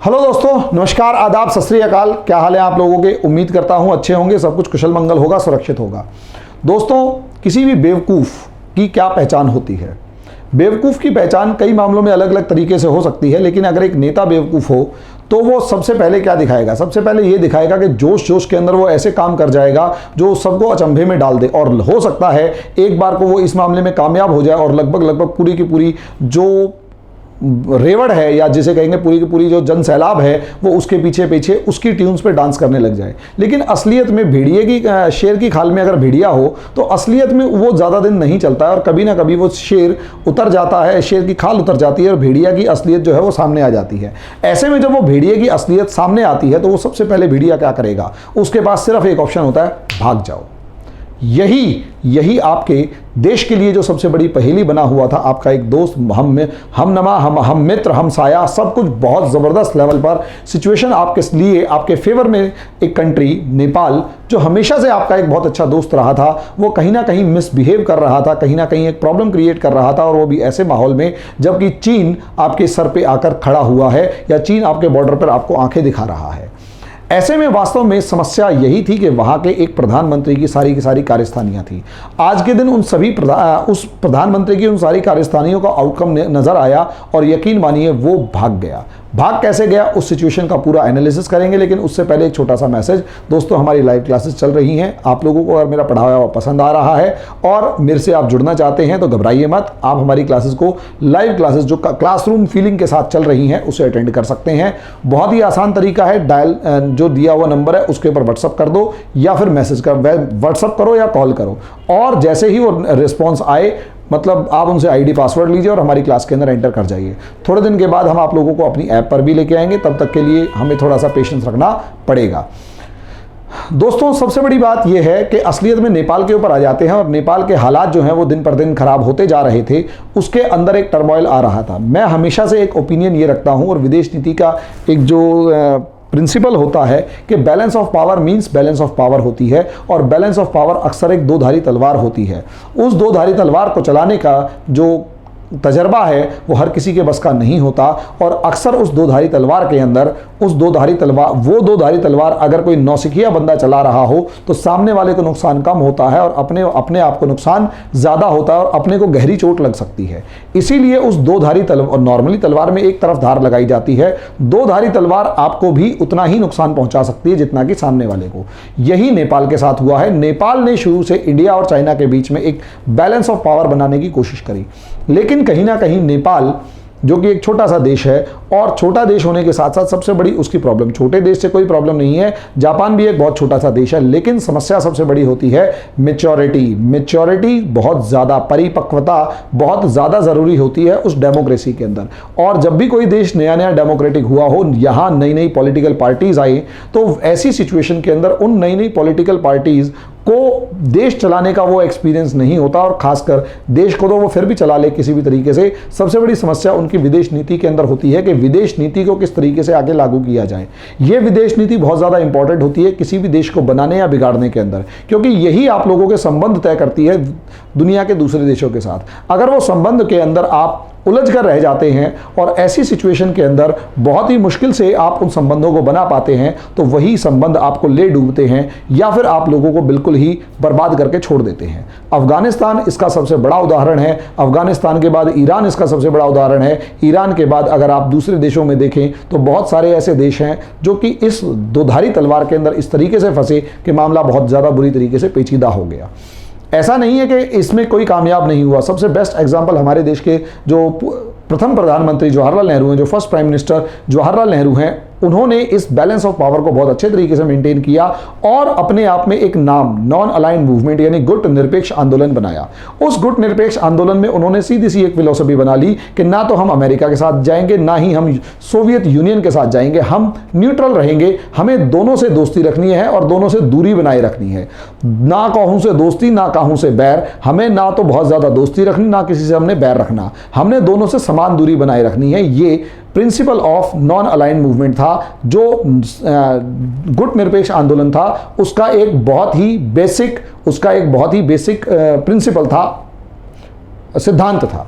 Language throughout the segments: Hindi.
हेलो दोस्तों, नमस्कार, आदाब, सत श्री अकाल। क्या हाल है आप लोगों के? उम्मीद करता हूं अच्छे होंगे, सब कुछ कुशल मंगल होगा, सुरक्षित होगा। दोस्तों, किसी भी बेवकूफ़ की क्या पहचान होती है? बेवकूफ़ की पहचान कई मामलों में अलग अलग तरीके से हो सकती है, लेकिन अगर एक नेता बेवकूफ़ हो तो वो सबसे पहले क्या दिखाएगा? सबसे पहले ये दिखाएगा कि जोश जोश के अंदर वो ऐसे काम कर जाएगा जो सबको अचंभे में डाल दे, और हो सकता है एक बार को वो इस मामले में कामयाब हो जाए और लगभग पूरी की पूरी जो रेवड़ है, या जिसे कहेंगे पूरी की पूरी जो जन सैलाब है, वो उसके पीछे पीछे उसकी ट्यून्स पे डांस करने लग जाए। लेकिन असलियत में भेड़िए की शेर की खाल में अगर भेड़िया हो तो असलियत में वो ज़्यादा दिन नहीं चलता है, और कभी ना कभी वो शेर उतर जाता है, शेर की खाल उतर जाती है और भेड़िया की असलियत जो है वो सामने आ जाती है। ऐसे में जब वो भेड़िए की असलियत सामने आती है तो वो सबसे पहले भेड़िया क्या करेगा? उसके पास सिर्फ एक ऑप्शन होता है, भाग जाओ। यही आपके देश के लिए जो सबसे बड़ी पहेली बना हुआ था। आपका एक दोस्त, हम मित्र, हम साया, सब कुछ बहुत ज़बरदस्त लेवल पर सिचुएशन आपके लिए, आपके फेवर में एक कंट्री नेपाल, जो हमेशा से आपका एक बहुत अच्छा दोस्त रहा था, वो कहीं ना कहीं मिसबिहेव कर रहा था, कहीं ना कहीं एक प्रॉब्लम क्रिएट कर रहा था, और वो भी ऐसे माहौल में जबकि चीन आपके सर पे आकर खड़ा हुआ है, या चीन आपके बॉर्डर पर आपको आंखें दिखा रहा है। ऐसे में वास्तव में समस्या यही थी कि वहां के एक प्रधानमंत्री की सारी कार्यस्थानियां थी। आज के दिन उस प्रधानमंत्री की उन सारी कार्यस्थानियों का आउटकम नजर आया, और यकीन मानिए वो भाग गया। भाग कैसे गया, उस सिचुएशन का पूरा एनालिसिस करेंगे, लेकिन उससे पहले एक छोटा सा मैसेज। दोस्तों, हमारी लाइव क्लासेस चल रही हैं। आप लोगों को अगर मेरा पढ़ाया हुआ पसंद आ रहा है और मेरे से आप जुड़ना चाहते हैं तो घबराइए मत। आप हमारी क्लासेस को, लाइव क्लासेस जो क्लासरूम फीलिंग के साथ चल रही हैं, उसे अटेंड कर सकते हैं। बहुत ही आसान तरीका है, डायल जो दिया हुआ नंबर है उसके ऊपर व्हाट्सअप कर दो, या फिर मैसेज कर व्हाट्सअप करो या कॉल करो, और जैसे ही वो रिस्पॉन्स आए, मतलब आप उनसे आईडी पासवर्ड लीजिए और हमारी क्लास के अंदर एंटर कर जाइए। थोड़े दिन के बाद हम आप लोगों को अपनी ऐप पर भी लेके आएंगे, तब तक के लिए हमें थोड़ा सा पेशेंस रखना पड़ेगा। दोस्तों, सबसे बड़ी बात यह है कि असलियत में नेपाल के ऊपर आ जाते हैं, और नेपाल के हालात जो हैं वो दिन पर दिन खराब होते जा रहे थे। उसके अंदर एक टर्मोइल आ रहा था। मैं हमेशा से एक ओपिनियन ये रखता हूँ, और विदेश नीति का एक जो प्रिंसिपल होता है कि balance of power means balance of power होती है, और बैलेंस ऑफ पावर अक्सर एक दो धारी तलवार होती है। उस दो धारी तलवार को चलाने का जो तजर्बा है वो हर किसी के बस का नहीं होता, और अक्सर उस दो धारी तलवार के अंदर वो दो धारी तलवार अगर कोई नौसिखिया बंदा चला रहा हो तो सामने वाले को नुकसान कम होता है, और अपने आप को नुकसान ज़्यादा होता है, और अपने को गहरी चोट लग सकती है। इसीलिए उस दो धारी तलवार, नॉर्मली तलवार में एक तरफ धार लगाई जाती है, दो धारी तलवार आपको भी उतना ही नुकसान पहुंचा सकती है जितना कि सामने वाले को। यही नेपाल के साथ हुआ है। नेपाल ने शुरू से इंडिया और चाइना के बीच में एक बैलेंस ऑफ पावर बनाने की कोशिश करी, लेकिन कहीं ना कहीं नेपाल, जो कि एक छोटा सा देश है, और छोटा देश होने के साथ साथ सबसे बड़ी उसकी प्रॉब्लम, छोटे देश से कोई प्रॉब्लम नहीं है, जापान भी एक बहुत छोटा सा देश है, लेकिन समस्या सबसे बड़ी होती है मैच्योरिटी बहुत ज़्यादा, परिपक्वता बहुत ज़्यादा ज़रूरी होती है उस डेमोक्रेसी के अंदर। और जब भी कोई देश नया नया डेमोक्रेटिक हुआ हो, यहाँ नई नई पॉलिटिकल पार्टीज आई, तो ऐसी सिचुएशन के अंदर उन नई नई पॉलिटिकल पार्टीज को देश चलाने का वो एक्सपीरियंस नहीं होता, और खासकर देश को तो वो फिर भी चला ले किसी भी तरीके से। सबसे बड़ी समस्या उनकी विदेश नीति के अंदर होती है कि विदेश नीति को किस तरीके से आगे लागू किया जाए। ये विदेश नीति बहुत ज़्यादा इंपॉर्टेंट होती है किसी भी देश को बनाने या बिगाड़ने के अंदर, क्योंकि यही आप लोगों के संबंध तय करती है दुनिया के दूसरे देशों के साथ। अगर वो संबंध के अंदर आप उलझ कर रह जाते हैं, और ऐसी सिचुएशन के अंदर बहुत ही मुश्किल से आप उन संबंधों को बना पाते हैं, तो वही संबंध आपको ले डूबते हैं, या फिर आप लोगों को बिल्कुल ही बर्बाद करके छोड़ देते हैं। अफगानिस्तान इसका सबसे बड़ा उदाहरण है। अफगानिस्तान के बाद ईरान इसका सबसे बड़ा उदाहरण है। ईरान के बाद अगर आप दूसरे देशों में देखें तो बहुत सारे ऐसे देश हैं जो कि इस दोधारी तलवार के अंदर इस तरीके से फंसे कि मामला बहुत ज़्यादा बुरी तरीके से पेचीदा हो गया। ऐसा नहीं है कि इसमें कोई कामयाब नहीं हुआ। सबसे बेस्ट एग्जांपल हमारे देश के जो प्रथम प्रधानमंत्री जवाहरलाल नेहरू हैं, जो first prime minister Jawaharlal Nehru हैं, उन्होंने इस बैलेंस ऑफ पावर को बहुत अच्छे तरीके से मेंटेन किया, और अपने आप में एक नाम, नॉन अलाइंड मूवमेंट, यानी गुट निरपेक्ष आंदोलन बनाया। उस गुट निरपेक्ष आंदोलन में उन्होंने सीधी सी एक फिलॉसफी बना ली कि ना तो हम अमेरिका के साथ जाएंगे, ना ही हम सोवियत यूनियन के साथ जाएंगे, हम न्यूट्रल रहेंगे। हमें दोनों से दोस्ती रखनी है और दोनों से दूरी बनाए रखनी है। ना कहूं से दोस्ती, ना कहूं से बैर। हमें ना तो बहुत ज़्यादा दोस्ती रखनी, ना किसी से हमने बैर रखना। हमने दोनों से समान दूरी बनाए रखनी है। ये principle of non aligned movement था, जो गुट निरपेक्ष आंदोलन था, उसका एक बहुत ही बेसिक प्रिंसिपल था, सिद्धांत था।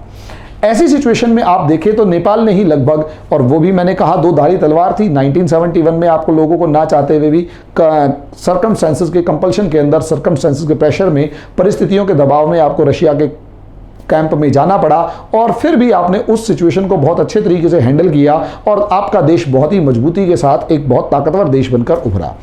ऐसी सिचुएशन में आप देखें तो नेपाल ने ही लगभग, और वो भी मैंने कहा दो धारी तलवार थी, 1971 में आपको लोगों को ना चाहते हुए भी सर्कमस्टेंसेस के कंपल्शन के अंदर, सर्कमस्टेंसेस के प्रेशर में, परिस्थितियों के दबाव में आपको रशिया के कैंप में जाना पड़ा, और फिर भी आपने उस सिचुएशन को बहुत अच्छे तरीके से हैंडल किया और आपका देश बहुत ही मजबूती के साथ एक बहुत ताकतवर देश बनकर उभरा।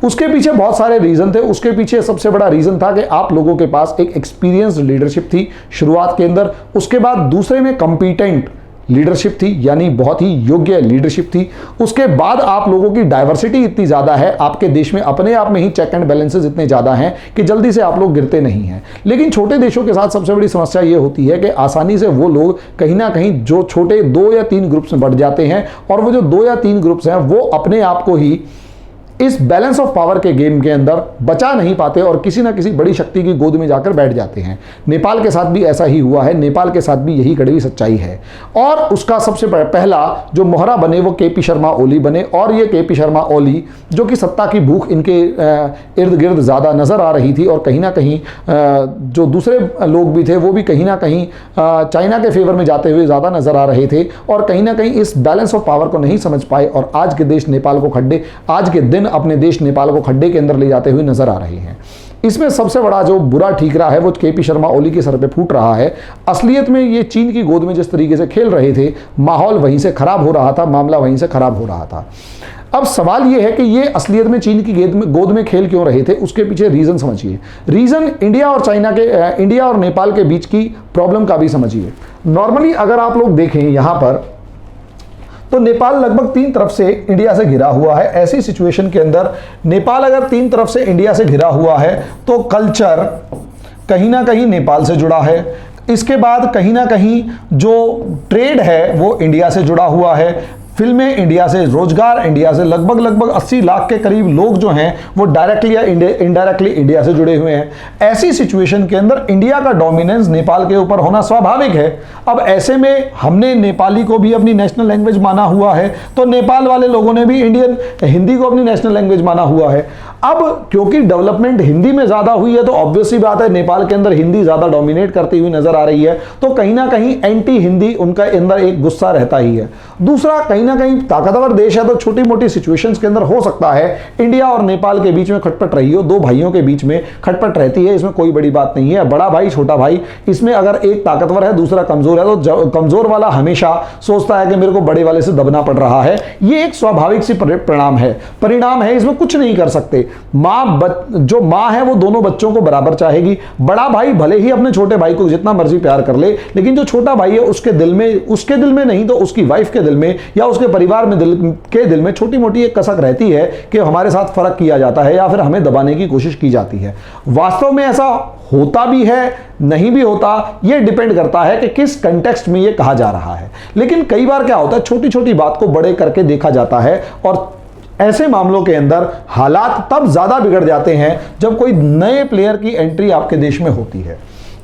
उसके पीछे बहुत सारे रीजन थे। उसके पीछे सबसे बड़ा रीजन था कि आप लोगों के पास एक एक्सपीरियंस्ड लीडरशिप थी शुरुआत के अंदर। उसके बाद दूसरे में कॉम्पिटेंट लीडरशिप थी, यानी बहुत ही योग्य लीडरशिप थी। उसके बाद आप लोगों की डाइवर्सिटी इतनी ज़्यादा है, आपके देश में अपने आप में ही चेक एंड बैलेंसेस इतने ज़्यादा हैं कि जल्दी से आप लोग गिरते नहीं हैं। लेकिन छोटे देशों के साथ सबसे बड़ी समस्या ये होती है कि आसानी से वो लोग कहीं ना कहीं जो छोटे 2 या 3 ग्रुप्स में बढ़ जाते हैं, और वो जो 2 या 3 ग्रुप्स हैं वो अपने आप को ही इस बैलेंस ऑफ पावर के गेम के अंदर बचा नहीं पाते और किसी ना किसी बड़ी शक्ति की गोद में जाकर बैठ जाते हैं। नेपाल के साथ भी ऐसा ही हुआ है, नेपाल के साथ भी यही कड़वी सच्चाई है। और उसका सबसे पहला जो मोहरा बने वो केपी शर्मा ओली बने, और ये केपी शर्मा ओली जो कि सत्ता की भूख इनके इर्द गिर्द ज़्यादा नज़र आ रही थी, और कहीं ना कहीं जो दूसरे लोग भी थे वो भी कहीं ना कहीं चाइना के फेवर में जाते हुए ज़्यादा नज़र आ रहे थे, और कहीं ना कहीं इस बैलेंस ऑफ पावर को नहीं समझ पाए, और आज के देश नेपाल को खड्डे, आज के दिन अपने देश नेपाल को खड्डे के अंदर ले जाते हुए नजर आ रहे हैं। इसमें सबसे बड़ा जो बुरा ठीकरा है वो केपी शर्मा ओली के सर पे फूट रहा है। असलियत में ये चीन की गोद में जिस तरीके से खेल रहे थे, माहौल वहीं से खराब हो रहा था, मामला वहीं से खराब हो रहा था। अब सवाल ये है कि ये असलियत में चीन की गोद में खेल क्यों रहे थे, उसके पीछे रीजन समझिए। रीजन इंडिया और नेपाल के बीच की प्रॉब्लम का भी समझिए। नॉर्मली अगर आप लोग देखें यहां पर तो नेपाल लगभग 3 तरफ से इंडिया से घिरा हुआ है। ऐसी सिचुएशन के अंदर नेपाल अगर 3 तरफ से इंडिया से घिरा हुआ है तो कल्चर कहीं ना कहीं नेपाल से जुड़ा है। इसके बाद कहीं ना कहीं जो ट्रेड है वो इंडिया से जुड़ा हुआ है, फिल्में इंडिया से, रोजगार इंडिया से, लगभग 80 लाख के करीब लोग जो हैं वो डायरेक्टली या इनडायरेक्टली इंडिया से जुड़े हुए हैं। ऐसी सिचुएशन के अंदर इंडिया का डोमिनेंस नेपाल के ऊपर होना स्वाभाविक है। अब ऐसे में हमने नेपाली को भी अपनी नेशनल लैंग्वेज माना हुआ है, तो नेपाल वाले लोगों ने भी हिंदी को अपनी नेशनल लैंग्वेज माना हुआ है। अब क्योंकि डेवलपमेंट हिंदी में ज़्यादा हुई है तो ऑब्वियसली बात है नेपाल के अंदर हिंदी ज़्यादा डोमिनेट करती हुई नजर आ रही है, तो कहीं ना कहीं एंटी हिंदी उनका अंदर एक गुस्सा रहता ही है। दूसरा, कहीं ना कहीं ताकतवर देश है तो छोटी मोटी सिचुएशंस के अंदर हो सकता है इंडिया और नेपाल के बीच में खटपट रही हो, 2 भाइयों के बीच में खटपट रहती है, इसमें कोई बड़ी बात नहीं है। बड़ा भाई छोटा भाई, इसमें अगर एक ताकतवर है दूसरा कमजोर है तो कमजोर वाला हमेशा सोचता है कि मेरे को बड़े वाले से दबना पड़ रहा है। ये एक स्वाभाविक सी परिणाम है, इसमें कुछ नहीं कर सकते। जो माँ है वो दोनों बच्चों को बराबर चाहेगी। बड़ा भाई भले ही अपने छोटे भाई को जितना मर्जी प्यार कर ले, लेकिन जो छोटा भाई है उसके दिल में नहीं तो उसकी वाइफ के दिल में या उसके परिवार में दिल में छोटी मोटी एक कसक रहती है कि हमारे साथ फर्क किया जाता है या फिर हमें दबाने की कोशिश की जाती है। वास्तव में ऐसा होता भी है, नहीं भी होता, यह डिपेंड करता है कि किस कंटेक्स्ट में यह कहा जा रहा है। लेकिन कई बार क्या होता है, छोटी छोटी बात को बड़े करके देखा जाता है, और ऐसे मामलों के अंदर हालात तब ज्यादा बिगड़ जाते हैं जब कोई नए प्लेयर की एंट्री आपके देश में होती है।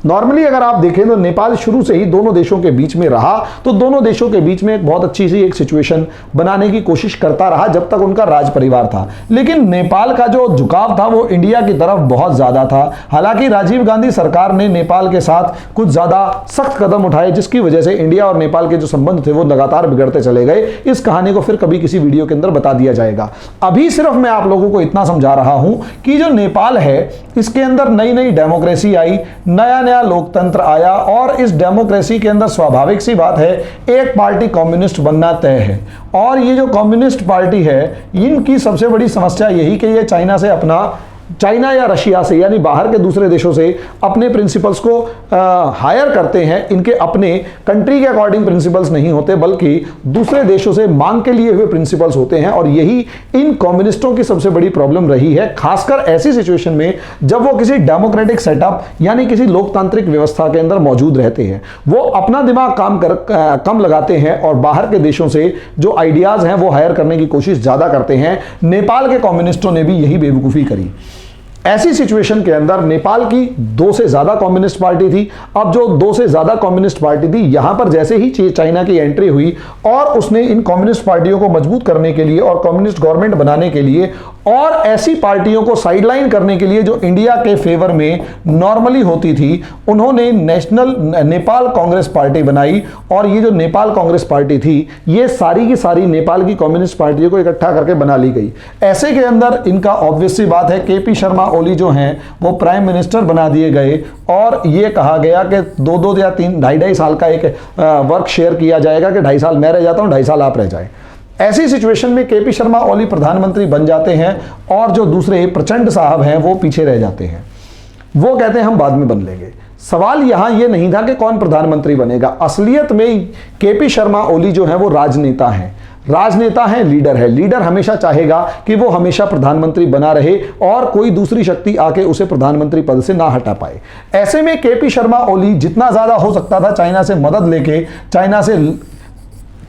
नॉर्मली अगर आप देखें तो नेपाल शुरू से ही दोनों देशों के बीच में रहा, तो दोनों देशों के बीच में एक बहुत अच्छी सी एक सिचुएशन बनाने की कोशिश करता रहा जब तक उनका राज परिवार था। लेकिन नेपाल का जो झुकाव था वो इंडिया की तरफ बहुत ज्यादा था। हालांकि राजीव गांधी सरकार ने नेपाल के साथ कुछ ज्यादा सख्त कदम उठाए, जिसकी वजह से इंडिया और नेपाल के जो संबंध थे वो लगातार बिगड़ते चले गए। इस कहानी को फिर कभी किसी वीडियो के अंदर बता दिया जाएगा। अभी सिर्फ मैं आप लोगों को इतना समझा रहा हूं कि जो नेपाल है इसके अंदर नई नई डेमोक्रेसी आई, नया लोकतंत्र आया, और इस डेमोक्रेसी के अंदर स्वाभाविक सी बात है एक पार्टी कम्युनिस्ट बनना तय है। और ये जो कम्युनिस्ट पार्टी है इनकी सबसे बड़ी समस्या यही कि ये चाइना या रशिया से यानी बाहर के दूसरे देशों से अपने प्रिंसिपल्स को हायर करते हैं। इनके अपने कंट्री के अकॉर्डिंग प्रिंसिपल्स नहीं होते बल्कि दूसरे देशों से मांग के लिए हुए प्रिंसिपल्स होते हैं, और यही इन कम्युनिस्टों की सबसे बड़ी प्रॉब्लम रही है, खासकर ऐसी सिचुएशन में जब वो किसी डेमोक्रेटिक सेटअप यानी किसी लोकतांत्रिक व्यवस्था के अंदर मौजूद रहते हैं। वो अपना दिमाग कम लगाते हैं और बाहर के देशों से जो आइडियाज हैं वो हायर करने की कोशिश ज्यादा करते हैं। नेपाल के कम्युनिस्टों ने भी यही बेवकूफ़ी करी। ऐसी सिचुएशन के अंदर नेपाल की 2 से ज्यादा कम्युनिस्ट पार्टी थी। अब जो 2 से ज्यादा कम्युनिस्ट पार्टी थी, यहां पर जैसे ही चाइना की एंट्री हुई और उसने इन कम्युनिस्ट पार्टियों को मजबूत करने के लिए और कम्युनिस्ट गवर्नमेंट बनाने के लिए और ऐसी पार्टियों को साइडलाइन करने के लिए जो इंडिया के फेवर में नॉर्मली होती थी, उन्होंने नेशनल नेपाल कांग्रेस पार्टी बनाई। और ये जो नेपाल कांग्रेस पार्टी थी, ये सारी की सारी नेपाल की कम्युनिस्ट पार्टियों को इकट्ठा करके बना ली गई। ऐसे के अंदर इनका ऑब्वियस सी बात है, केपी शर्मा ओली जो हैं वो प्राइम मिनिस्टर बना दिए गए और ये कहा गया कि 2-2 या 3 2.5 साल का एक वर्क शेयर किया जाएगा कि 2.5 साल मैं रह जाता हूं, 2.5 साल आप रह जाए। ऐसी सिचुएशन में केपी शर्मा ओली प्रधानमंत्री बन जाते हैं और जो दूसरे प्रचंड साहब हैं वो पीछे रह जाते हैं। वो कहते हैं हम बाद में बन लेंगे। सवाल यहां ये नहीं था कि कौन प्रधानमंत्री बनेगा। असलियत में केपी शर्मा ओली जो है वो राजनेता हैं, राजनेता है, लीडर है। लीडर हमेशा चाहेगा कि वो हमेशा प्रधानमंत्री बना रहे और कोई दूसरी शक्ति आके उसे प्रधानमंत्री पद से ना हटा पाए। ऐसे में केपी शर्मा ओली जितना ज्यादा हो सकता था चाइना से मदद लेके, चाइना से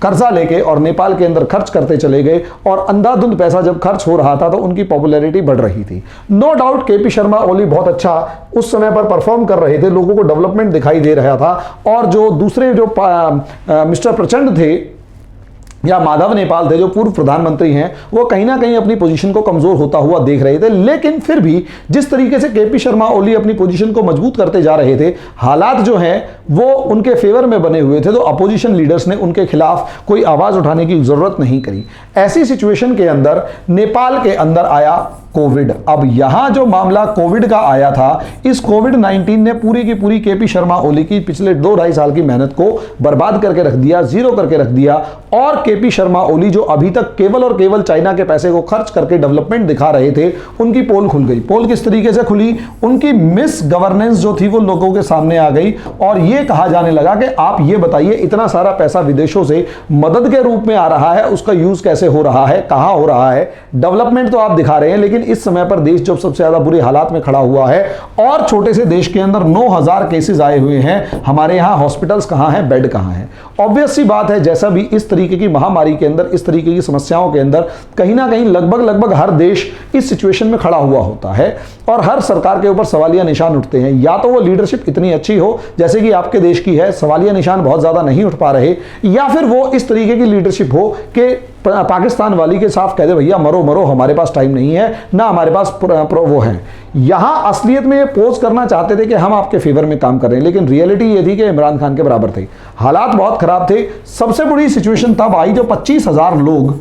कर्जा लेके और नेपाल के अंदर खर्च करते चले गए और अंधाधुंध पैसा जब खर्च हो रहा था तो उनकी पॉपुलैरिटी बढ़ रही थी। No doubt KP Sharma Oli बहुत अच्छा उस समय पर परफॉर्म कर रहे थे, लोगों को डेवलपमेंट दिखाई दे रहा था। और जो दूसरे जो मिस्टर प्रचंड थे या माधव नेपाल थे जो पूर्व प्रधानमंत्री हैं, वो कहीं ना कहीं अपनी पोजीशन को कमजोर होता हुआ देख रहे थे। लेकिन फिर भी जिस तरीके से केपी शर्मा ओली अपनी पोजीशन को मजबूत करते जा रहे थे, हालात जो हैं वो उनके फेवर में बने हुए थे, तो अपोजिशन लीडर्स ने उनके खिलाफ कोई आवाज उठाने की जरूरत नहीं करी। ऐसी सिचुएशन के अंदर नेपाल के अंदर आया कोविड। अब यहां जो मामला कोविड का आया था, इस कोविड-19 ने पूरी की पूरी केपी शर्मा ओली की पिछले 2-2.5 साल की मेहनत को बर्बाद करके रख दिया, जीरो करके रख दिया। और केपी शर्मा ओली जो अभी तक केवल और केवल चाइना के पैसे को खर्च करके डेवलपमेंट दिखा रहे थे, उनकी पोल खुल गई। पोल किस तरीके से खुली? उनकी मिस गवर्नेंस जो थी वो लोगों के सामने आ गई और यह कहा जाने लगा कि आप ये बताइए, इतना सारा पैसा विदेशों से मदद के रूप में आ रहा है, उसका यूज कैसे हो रहा है, कहां हो रहा है? डेवलपमेंट तो आप दिखा रहे हैं, लेकिन इस समय पर देश जब सबसे ज्यादा बुरे हालात में खड़ा हुआ है और छोटे से देश के अंदर 9000 केसेस आए हुए हैं, हमारे यहां हॉस्पिटल्स कहां हैं, बेड कहां हैं? ऑब्वियस सी बात है, जैसा भी इस तरीके की महामारी के अंदर, इस तरीके की समस्याओं के अंदर कहीं ना कहीं लगभग हर देश इस सिचुएशन में खड़ा हुआ होता है और हर सरकार के ऊपर सवालिया निशान उठते हैं। या तो वो लीडरशिप इतनी अच्छी हो जैसे कि आपके देश की है, सवालिया निशान बहुत ज्यादा नहीं उठ पा रहे, या फिर वो इस तरीके की लीडरशिप हो कि पाकिस्तान वाली के साफ कह दे भैया मरो मरो, हमारे पास टाइम नहीं है, ना हमारे पास वो है। यहां असलियत में पोज करना चाहते थे कि हम आपके फेवर में काम कर रहे हैं, लेकिन रियलिटी ये थी कि इमरान खान के बराबर थे। हालात बहुत खराब थे। सबसे बुरी सिचुएशन तब आई जो 25,000 लोग,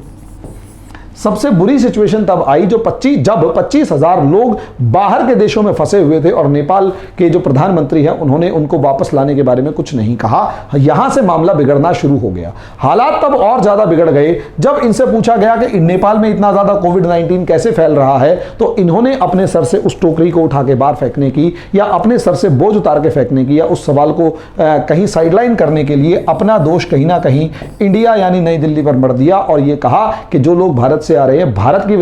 सबसे बुरी सिचुएशन तब आई जब 25,000 लोग बाहर के देशों में फंसे हुए थे और नेपाल के जो प्रधानमंत्री हैं उन्होंने उनको वापस लाने के बारे में कुछ नहीं कहा। यहां से मामला बिगड़ना शुरू हो गया। हालात तब और ज्यादा बिगड़ गए जब इनसे पूछा गया कि नेपाल में इतना ज्यादा कोविड-19 कैसे फैल रहा है, तो इन्होंने अपने सर से उस टोकरी को उठा के बाहर फेंकने की या अपने सर से बोझ उतार के फेंकने की या उस सवाल को कहीं साइडलाइन करने के लिए अपना दोष कहीं ना कहीं इंडिया यानी नई दिल्ली पर मढ़ दिया और यह कहा कि जो लोग भारत से आ रहे हैं, भारत की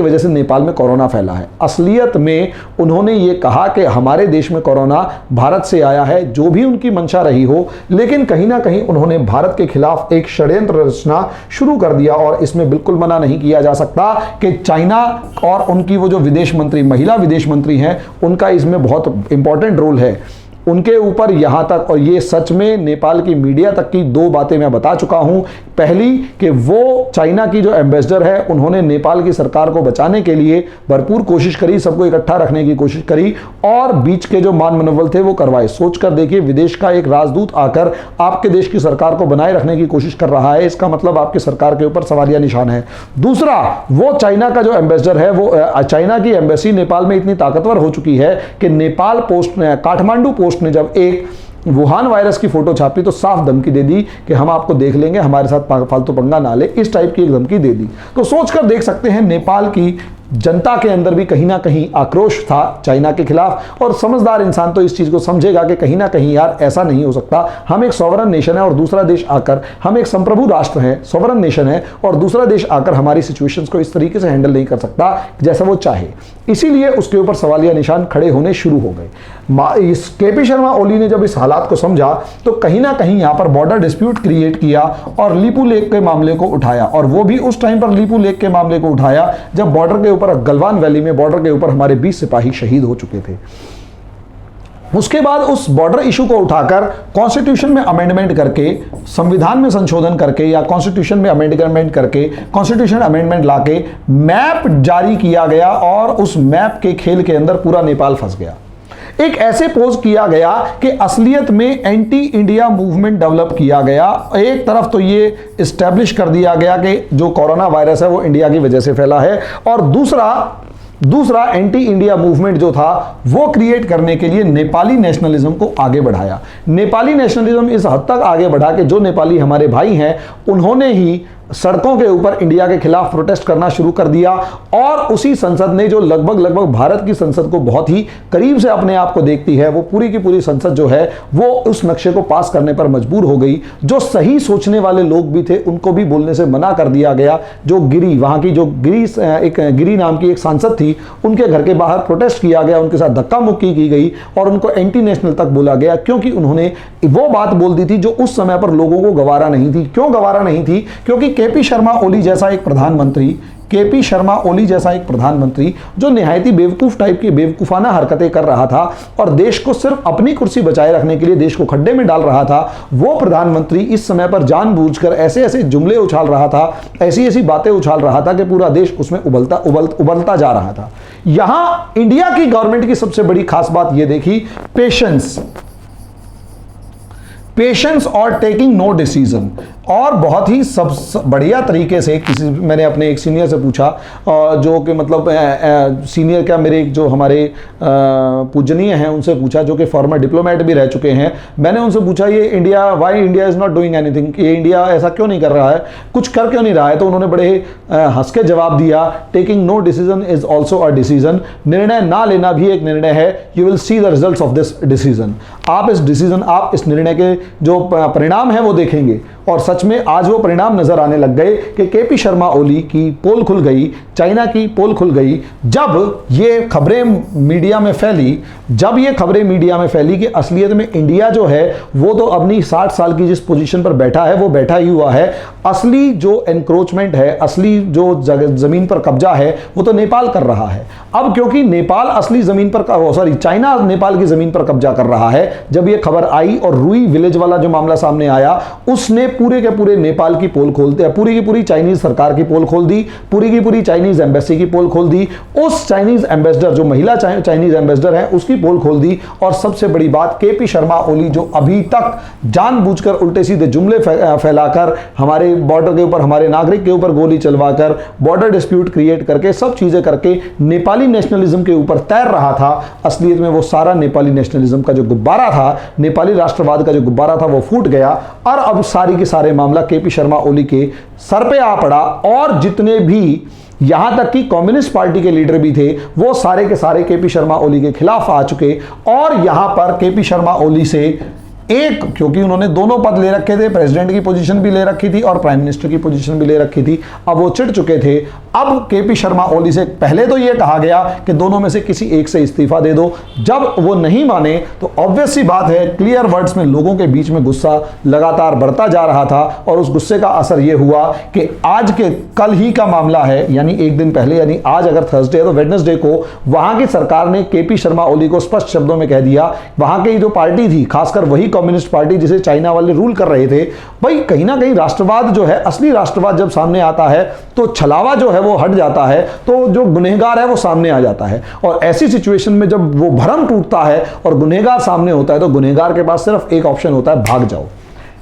वजह से नेपाल में कोरोना फैला है। असलियत में उन्होंने ये कहा कि हमारे देश में कोरोना भारत से आया है, जो भी उनकी मंशा रही हो, लेकिन कहीं ना कहीं उन्होंने भारत के खिलाफ एक षड्यंत्र रचना शुरू कर दिया। और इसमें बिल्कुल मना नहीं किया जा सकता कि चाइना और उनकी वो जो विदेश मंत्री, महिला विदेश मंत्री हैं, उनका इसमें बहुत इंपॉर्टेंट रोल है। उनके ऊपर यहां तक, और ये सच में नेपाल की मीडिया तक की 2 बातें मैं बता चुका हूं। पहली कि वो चाइना की जो एम्बेसडर है उन्होंने नेपाल की सरकार को बचाने के लिए भरपूर कोशिश करी, सबको इकट्ठा रखने की कोशिश करी और बीच के जो मान मनोबल थे वो करवाए। सोचकर देखिए, विदेश का एक राजदूत आकर आपके देश की सरकार को बनाए रखने की कोशिश कर रहा है, इसका मतलब आपकी सरकार के ऊपर सवालिया निशान है। दूसरा, वो चाइना का जो एम्बेसडर है, वो चाइना की एम्बेसी नेपाल में इतनी ताकतवर हो चुकी है कि नेपाल पोस्ट, काठमांडू पोस्ट ने जब एक वुहान वायरस की फोटो छापी तो साफ धमकी दे दी कि हम आपको देख लेंगे, हमारे साथ फालतू पंगा ना ले, इस टाइप की एक धमकी दे दी। तो सोचकर देख सकते हैं नेपाल की जनता के अंदर भी कहीं ना कहीं आक्रोश था चाइना के खिलाफ। और समझदार इंसान तो इस चीज को समझेगा कि कहीं ना कहीं यार ऐसा नहीं हो सकता, हम एक सॉवरन नेशन है और दूसरा देश आकर, हम एक संप्रभु राष्ट्र हैं, सॉवरन नेशन है और दूसरा देश आकर हमारी सिचुएशंस को इस तरीके से हैंडल नहीं कर सकता जैसा वो चाहे। इसीलिए उसके ऊपर सवालिया निशान खड़े होने शुरू हो गए। इस केपी शर्मा ओली ने जब इस हालात को समझा तो कहीं ना कहीं यहां पर बॉर्डर डिस्प्यूट क्रिएट किया और लीपू लेक के मामले को उठाया। और वो भी उस टाइम पर लीपू लेक के मामले को उठाया जब बॉर्डर के ऊपर, गलवान वैली में बॉर्डर के ऊपर हमारे 20 सिपाही शहीद हो चुके थे। उसके बाद उस बॉर्डर इशू को उठाकर कॉन्स्टिट्यूशन में अमेंडमेंट करके, संविधान में संशोधन करके या कॉन्स्टिट्यूशन में अमेंडमेंट करके, कॉन्स्टिट्यूशन अमेंडमेंट लाके मैप जारी किया गया और उस मैप के खेल के अंदर पूरा नेपाल फंस गया। एक ऐसे पोज किया गया कि असलियत में एंटी इंडिया मूवमेंट डेवलप किया गया। एक तरफ तो ये इस्टेब्लिश कर दिया गया कि जो कोरोना वायरस है वो इंडिया की वजह से फैला है, और दूसरा एंटी इंडिया मूवमेंट जो था वो क्रिएट करने के लिए नेपाली नेशनलिज्म को आगे बढ़ाया। नेपाली नेशनलिज्म इस हद तक आगे बढ़ा कि जो नेपाली हमारे भाई हैं उन्होंने ही सड़कों के ऊपर इंडिया के खिलाफ प्रोटेस्ट करना शुरू कर दिया, और उसी संसद ने जो लगभग भारत की संसद को बहुत ही करीब से अपने आप को देखती है, वो पूरी की पूरी संसद जो है वो उस नक्शे को पास करने पर मजबूर हो गई। जो सही सोचने वाले लोग भी थे उनको भी बोलने से मना कर दिया गया। जो गिरी, वहां की जो गिरी नाम की एक सांसद थी, उनके घर के बाहर प्रोटेस्ट किया गया, उनके साथ धक्का मुक्की की गई और उनको एंटी नेशनल तक बोला गया, क्योंकि उन्होंने वो बात बोल दी थी जो उस समय पर लोगों को गवारा नहीं थी। क्यों गवारा नहीं थी? क्योंकि केपी शर्मा ओली जैसा एक प्रधानमंत्री जो निहायती बेवकूफ टाइप की बेवकूफाना हरकतें कर रहा था और देश को सिर्फ अपनी कुर्सी बचाए रखने के लिए देश को खड्डे में डाल रहा था, वो प्रधानमंत्री इस समय पर जानबूझकर ऐसे ऐसे जुमले उछाल रहा था, ऐसी ऐसी बातें उछाल रहा था कि पूरा देश उसमें उबलता जा रहा था। यहां इंडिया की गवर्नमेंट की सबसे बड़ी खास बात यह देखी, पेशेंस और टेकिंग नो डिसीजन। और बहुत ही सब बढ़िया तरीके से मैंने अपने एक सीनियर से पूछा, जो कि मतलब सीनियर क्या, मेरे एक जो हमारे पूजनीय हैं उनसे पूछा, जो कि फॉर्मर डिप्लोमेट भी रह चुके हैं। मैंने उनसे पूछा ये why India is not doing anything, ये इंडिया ऐसा क्यों नहीं कर रहा है, कुछ कर क्यों नहीं रहा है? तो उन्होंने बड़े हंस के जवाब दिया, taking no decision is also a decision. निर्णय ना लेना भी एक निर्णय है। You will see the results of this decision. आप इस निर्णय के जो परिणाम है वो देखेंगे। और सच में आज वो परिणाम नजर आने लग गए कि केपी शर्मा ओली की पोल खुल गई, चाइना की पोल खुल गई। जब ये खबरें मीडिया में फैली कि असलियत में इंडिया जो है वो तो अपनी 60 साल की जिस पोजीशन पर बैठा है वो बैठा ही हुआ है, असली जो एनक्रोचमेंट है, असली जो जमीन पर कब्जा है वो तो नेपाल कर रहा है। अब क्योंकि नेपाल असली जमीन पर चाइना नेपाल की जमीन पर कब्जा कर रहा है, जब ये खबर आई और रूई विलेज वाला जो मामला सामने आया, उसने पूरे के पूरे नेपाल की पोल खोल दी, पूरी की पूरी चाइनीज सरकार की पोल खोल दी, पूरी की पूरी चाइनीज एम्बेसी की पोल खोल दी, उस चाइनीज एम्बेसडर जो महिला चाइनीज एम्बेसडर है उसकी पोल खोल दी। और सबसे बड़ी बात, केपी शर्मा ओली जो अभी तक जानबूझकर उल्टे सीधे जुमले फैलाकर हमारे बॉर्डर के ऊपर, हमारे नागरिक के ऊपर गोली चलवाकर, बॉर्डर डिस्प्यूट क्रिएट करके, सब चीजें करके नेपाली नेशनलिज्म के ऊपर तैर रहा था, असलियत में वो सारा नेपाली नेशनलिज्म का जो गुब्बारा था, नेपाली राष्ट्रवाद का जो गुब्बारा था वो फूट गया। और अब सारी के सारे मामला केपी शर्मा ओली के सर पे आ पड़ा। और जितने भी यहां तक कि कम्युनिस्ट पार्टी के लीडर भी थे वो सारे के सारे केपी शर्मा ओली के खिलाफ आ चुके। और यहां पर केपी शर्मा ओली से क्योंकि उन्होंने दोनों पद ले रखे थे, प्रेसिडेंट की पोजीशन भी ले रखी थी और प्राइम मिनिस्टर की पोजीशन भी ले रखी थी, अब वो चिढ़ चुके थे। अब केपी शर्मा ओली से पहले तो ये कहा गया कि दोनों में से किसी एक से इस्तीफा दे दो। जब वो नहीं माने तो ऑब्वियस सी बात है, क्लियर वर्ड्स में लोगों के बीच में गुस्सा लगातार बढ़ता जा रहा था। और उस गुस्से का असर ये हुआ कि आज के कल ही का मामला है, यानी एक दिन पहले, यानी आज अगर थर्सडे है तो वेडनेसडे को वहां की सरकार ने केपी शर्मा ओली को स्पष्ट शब्दों में कह दिया, वहां की जो पार्टी थी, खासकर वही कम्युनिस्ट पार्टी जिसे चाइना वाले रूल कर रहे थे, भाई कहीं ना कहीं राष्ट्रवाद जो है, असली राष्ट्रवाद जब सामने आता है तो छलावा जो है वो हट जाता है, तो जो गुनहगार है वो सामने आ जाता है। और ऐसी सिचुएशन में जब वो भरम टूटता है और गुनहगार सामने होता है तो गुनहगार के पास सिर्फ एक ऑप्शन होता है, भाग जाओ।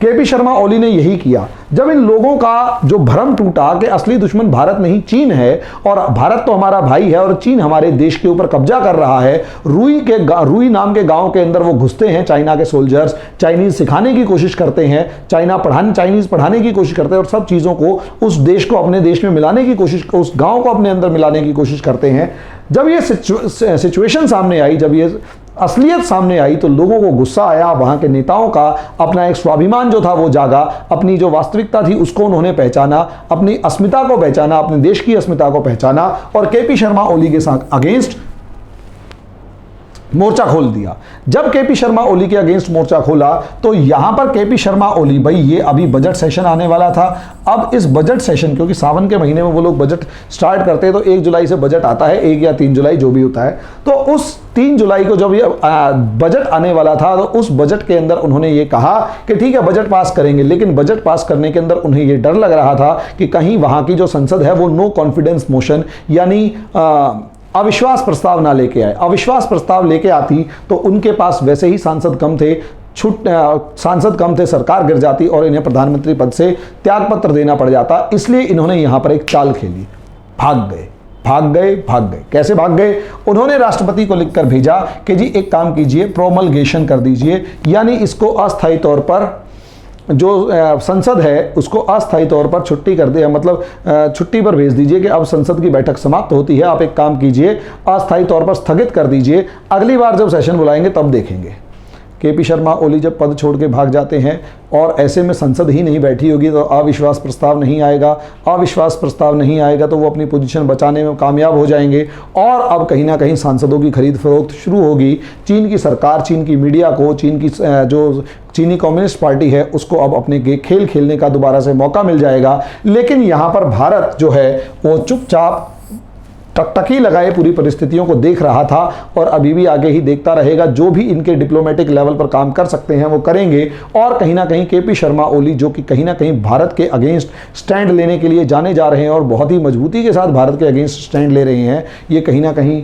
केपी शर्मा ओली ने यही किया। जब इन लोगों का जो भ्रम टूटा कि असली दुश्मन भारत नहीं चीन है और भारत तो हमारा भाई है और चीन हमारे देश के ऊपर कब्जा कर रहा है, रूई नाम के गांव के अंदर वो घुसते हैं चाइना के सोल्जर्स, चाइनीज सिखाने की कोशिश करते हैं, चाइनीज पढ़ाने की कोशिश करते हैं और सब चीज़ों को, उस देश को अपने देश में मिलाने की कोशिश, उस गाँव को अपने अंदर मिलाने की कोशिश करते हैं। जब ये सिचुएशन सामने आई, जब ये असलियत सामने आई तो लोगों को गुस्सा आया। वहां के नेताओं का अपना एक स्वाभिमान जो था वो जागा, अपनी जो वास्तविकता थी उसको उन्होंने पहचाना, अपनी अस्मिता को पहचाना, अपने देश की अस्मिता को पहचाना और केपी शर्मा ओली के साथ अगेंस्ट मोर्चा खोल दिया। जब केपी शर्मा ओली के अगेंस्ट मोर्चा खोला तो यहां पर केपी शर्मा ओली, भाई ये अभी बजट सेशन आने वाला था, अब इस बजट सेशन, क्योंकि सावन के महीने में वो लोग बजट स्टार्ट करते हैं तो 1 जुलाई से बजट आता है, 1 या 3 जुलाई जो भी होता है, तो उस 3 जुलाई को जब ये बजट आने वाला था तो उस बजट के अंदर उन्होंने ये कहा कि ठीक है बजट पास करेंगे, लेकिन बजट पास करने के अंदर उन्हें ये डर लग रहा था कि कहीं वहां की जो संसद है वो नो कॉन्फिडेंस मोशन यानी अविश्वास प्रस्ताव ना लेके आए। अविश्वास प्रस्ताव लेके आती तो उनके पास वैसे ही सांसद कम थे, सांसद कम थे, सरकार गिर जाती और इन्हें प्रधानमंत्री पद से त्यागपत्र देना पड़ जाता। इसलिए इन्होंने यहां पर एक चाल खेली, भाग गए। कैसे भाग गए? उन्होंने राष्ट्रपति को लिखकर भेजा कि जी एक काम कीजिए, प्रोमलगेशन कर दीजिए, यानी इसको अस्थायी तौर पर जो संसद है उसको अस्थायी तौर पर छुट्टी कर दे, मतलब छुट्टी पर भेज दीजिए कि अब संसद की बैठक समाप्त होती है, आप एक काम कीजिए अस्थायी तौर पर स्थगित कर दीजिए, अगली बार जब सेशन बुलाएंगे तब देखेंगे। केपी शर्मा ओली जब पद छोड़ के भाग जाते हैं और ऐसे में संसद ही नहीं बैठी होगी तो अविश्वास प्रस्ताव नहीं आएगा, अविश्वास प्रस्ताव नहीं आएगा तो वो अपनी पोजीशन बचाने में कामयाब हो जाएंगे और अब कहीं ना कहीं सांसदों की खरीद फरोख्त शुरू होगी। चीन की सरकार, चीन की मीडिया को, चीन की जो चीनी कम्युनिस्ट पार्टी है उसको अब अपने खेल खेलने का दोबारा से मौका मिल जाएगा। लेकिन यहाँ पर भारत जो है वो चुपचाप टकटकी लगाए पूरी परिस्थितियों को देख रहा था और अभी भी आगे ही देखता रहेगा। जो भी इनके डिप्लोमेटिक लेवल पर काम कर सकते हैं वो करेंगे और कहीं ना कहीं केपी शर्मा ओली जो कि कहीं ना कहीं भारत के अगेंस्ट स्टैंड लेने के लिए जाने जा रहे हैं और बहुत ही मजबूती के साथ भारत के अगेंस्ट स्टैंड ले रहे हैं, ये कहीं ना कहीं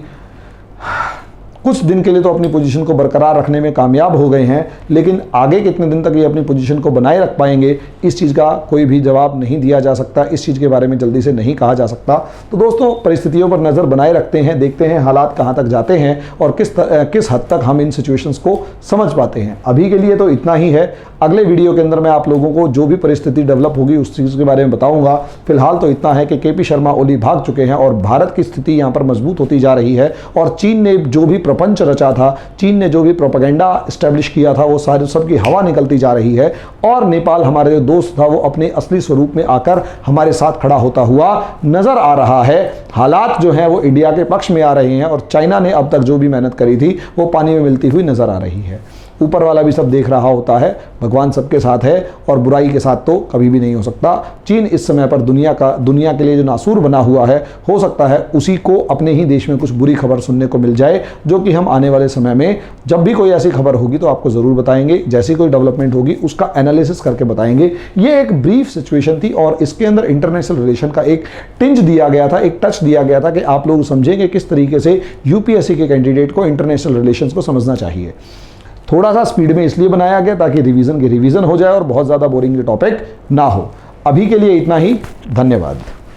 कुछ दिन के लिए तो अपनी पोजीशन को बरकरार रखने में कामयाब हो गए हैं, लेकिन आगे कितने दिन तक ये अपनी पोजीशन को बनाए रख पाएंगे इस चीज़ का कोई भी जवाब नहीं दिया जा सकता, इस चीज़ के बारे में जल्दी से नहीं कहा जा सकता। तो दोस्तों परिस्थितियों पर नज़र बनाए रखते हैं, देखते हैं हालात कहाँ तक जाते हैं और किस हद तक हम इन सिचुएशंस को समझ पाते हैं। अभी के लिए तो इतना ही है, अगले वीडियो के अंदर मैं आप लोगों को जो भी परिस्थिति डेवलप होगी उस चीज़ के बारे में बताऊंगा। फिलहाल तो इतना है कि केपी शर्मा ओली भाग चुके हैं और भारत की स्थिति यहाँ पर मजबूत होती जा रही है और चीन ने जो भी प्रपंच रचा था, चीन ने जो भी प्रोपेगेंडा एस्टेब्लिश किया था वो सारे सबकी हवा निकलती जा रही है और नेपाल हमारे जो दोस्त था वो अपने असली स्वरूप में आकर हमारे साथ खड़ा होता हुआ नजर आ रहा है। हालात जो हैं वो इंडिया के पक्ष में आ रहे हैं और चाइना ने अब तक जो भी मेहनत करी थी वो पानी में मिलती हुई नजर आ रही है। ऊपर वाला भी सब देख रहा होता है, भगवान सबके साथ है और बुराई के साथ तो कभी भी नहीं हो सकता। चीन इस समय पर दुनिया के लिए जो नासूर बना हुआ है, हो सकता है उसी को अपने ही देश में कुछ बुरी खबर सुनने को मिल जाए, जो कि हम आने वाले समय में जब भी कोई ऐसी खबर होगी तो आपको ज़रूर बताएंगे। जैसी कोई डेवलपमेंट होगी उसका एनालिसिस करके बताएंगे। ये एक ब्रीफ सिचुएशन थी और इसके अंदर इंटरनेशनल रिलेशन का एक टिंज दिया गया था, एक टच दिया गया था कि आप लोग समझेंगे किस तरीके से यूपीएससी के कैंडिडेट को इंटरनेशनल रिलेशंस को समझना चाहिए। थोड़ा सा स्पीड में इसलिए बनाया गया ताकि रिवीजन हो जाए और बहुत ज़्यादा बोरिंग टॉपिक ना हो। अभी के लिए इतना ही, धन्यवाद।